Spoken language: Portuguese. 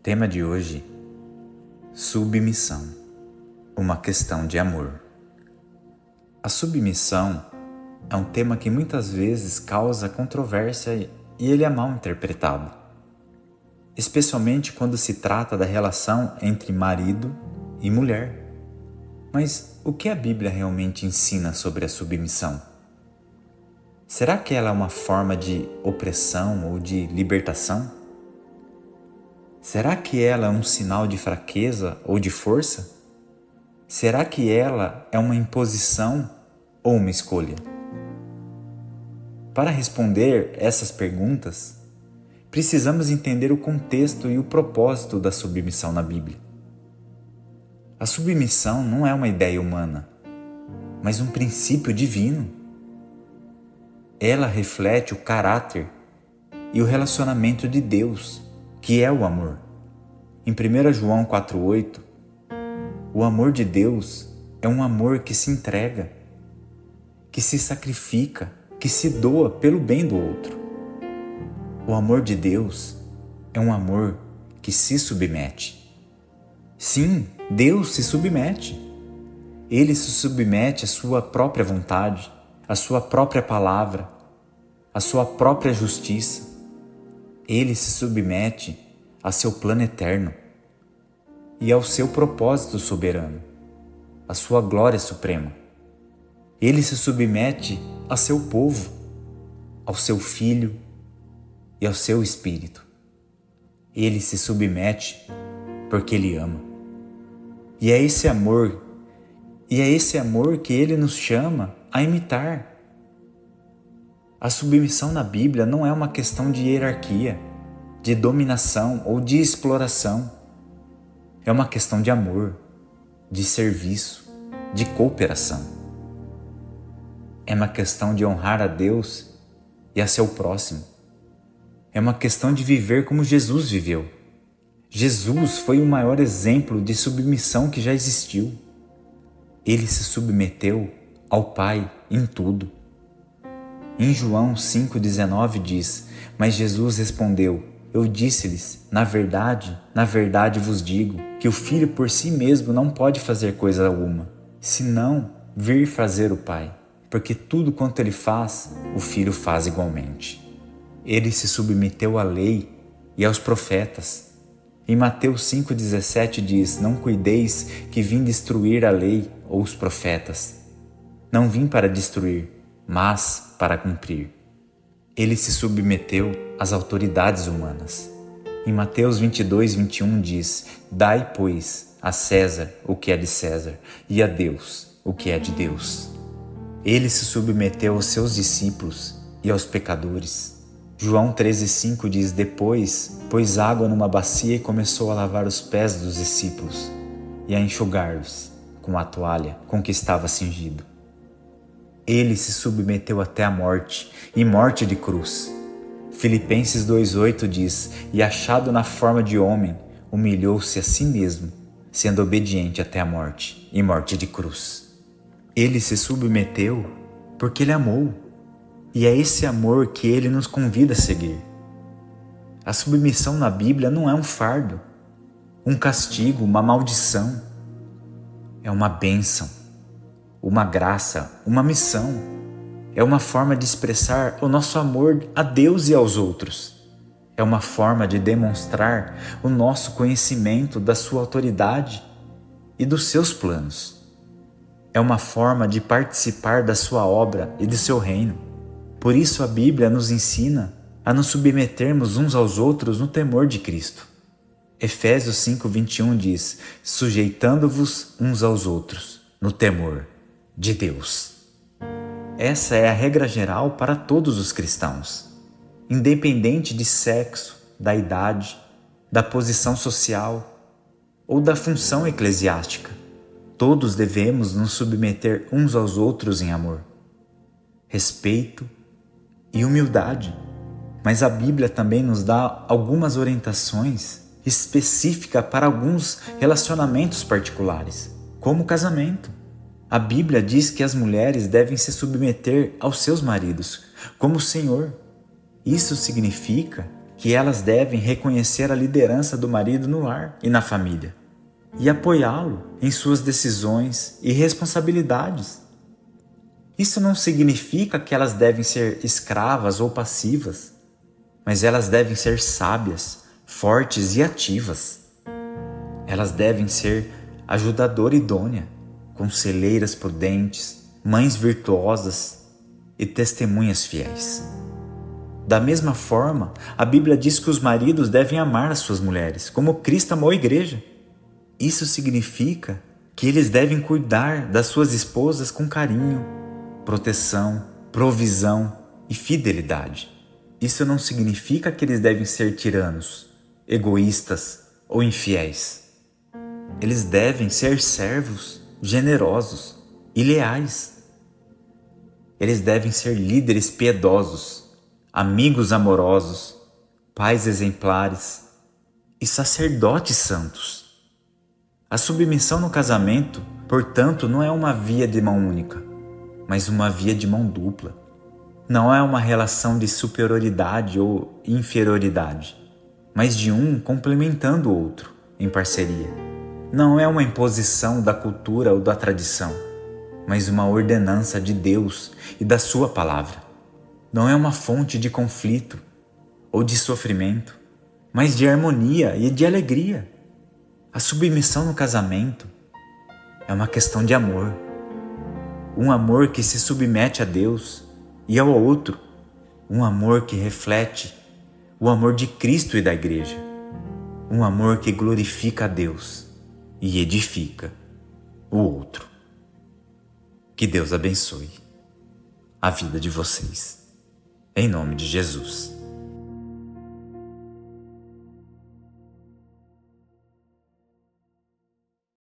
Tema de hoje: submissão, uma questão de amor. A submissão é um tema que muitas vezes causa controvérsia e ele é mal interpretado, especialmente quando se trata da relação entre marido e mulher. Mas o que a Bíblia realmente ensina sobre a submissão? Será que ela é uma forma de opressão ou de libertação? Será que ela é um sinal de fraqueza ou de força? Será que ela é uma imposição ou uma escolha? Para responder essas perguntas, precisamos entender o contexto e o propósito da submissão na Bíblia. A submissão não é uma ideia humana, mas um princípio divino. Ela reflete o caráter e o relacionamento de Deus, que é o amor. Em 1 João 4,8, o amor de Deus é um amor que se entrega, que se sacrifica, que se doa pelo bem do outro. O amor de Deus é um amor que se submete. Sim, Deus se submete. Ele se submete à sua própria vontade, à sua própria palavra, à sua própria justiça. Ele se submete a seu plano eterno e ao seu propósito soberano, à sua glória suprema. Ele se submete a seu povo, ao seu Filho e ao seu Espírito. Ele se submete porque Ele ama. E é esse amor que Ele nos chama a imitar. A submissão na Bíblia não é uma questão de hierarquia, de dominação ou de exploração. É uma questão de amor, de serviço, de cooperação. É uma questão de honrar a Deus e a seu próximo. É uma questão de viver como Jesus viveu. Jesus foi o maior exemplo de submissão que já existiu. Ele se submeteu ao Pai em tudo. Em João 5,19 diz: Mas Jesus respondeu: Eu disse-lhes, na verdade vos digo, que o Filho por si mesmo não pode fazer coisa alguma, senão vir fazer o Pai, porque tudo quanto Ele faz, o Filho faz igualmente. Ele se submeteu à lei e aos profetas. Em Mateus 5,17 diz: Não cuideis que vim destruir a lei ou os profetas. Não vim para destruir, mas para cumprir. Ele se submeteu às autoridades humanas. Em Mateus 22,21 diz: Dai, pois, a César o que é de César e a Deus o que é de Deus. Ele se submeteu aos seus discípulos e aos pecadores. João 13,5 diz: Depois pôs água numa bacia e começou a lavar os pés dos discípulos e a enxugar-los com a toalha com que estava cingido. Ele se submeteu até a morte, e morte de cruz. Filipenses 2,8 diz: E achado na forma de homem, humilhou-se a si mesmo, sendo obediente até a morte, e morte de cruz. Ele se submeteu porque Ele amou, e é esse amor que Ele nos convida a seguir. A submissão na Bíblia não é um fardo, um castigo, uma maldição. É uma bênção, uma graça, uma missão. É uma forma de expressar o nosso amor a Deus e aos outros. É uma forma de demonstrar o nosso conhecimento da sua autoridade e dos seus planos. É uma forma de participar da sua obra e do seu reino. Por isso a Bíblia nos ensina a nos submetermos uns aos outros no temor de Cristo. Efésios 5,21 diz: Sujeitando-vos uns aos outros no temor de Deus. Essa é a regra geral para todos os cristãos, independente de sexo, da idade, da posição social ou da função eclesiástica. Todos devemos nos submeter uns aos outros em amor, respeito e humildade. Mas a Bíblia também nos dá algumas orientações específicas para alguns relacionamentos particulares, como o casamento. A Bíblia diz que as mulheres devem se submeter aos seus maridos, como o Senhor. Isso significa que elas devem reconhecer a liderança do marido no lar e na família e apoiá-lo em suas decisões e responsabilidades. Isso não significa que elas devem ser escravas ou passivas, mas elas devem ser sábias, fortes e ativas. Elas devem ser ajudadora idônea, conselheiras prudentes, mães virtuosas e testemunhas fiéis. Da mesma forma, a Bíblia diz que os maridos devem amar as suas mulheres, como Cristo amou a igreja. Isso significa que eles devem cuidar das suas esposas com carinho, proteção, provisão e fidelidade. Isso não significa que eles devem ser tiranos, egoístas ou infiéis. Eles devem ser servos, generosos e leais. Eles devem ser líderes piedosos, amigos amorosos, pais exemplares e sacerdotes santos. A submissão no casamento, portanto, não é uma via de mão única, mas uma via de mão dupla. Não é uma relação de superioridade ou inferioridade, mas de um complementando o outro em parceria. Não é uma imposição da cultura ou da tradição, mas uma ordenança de Deus e da sua palavra. Não é uma fonte de conflito ou de sofrimento, mas de harmonia e de alegria. A submissão no casamento é uma questão de amor. Um amor que se submete a Deus e ao outro. Um amor que reflete o amor de Cristo e da igreja. Um amor que glorifica a Deus e edifica o outro. Que Deus abençoe a vida de vocês. Em nome de Jesus.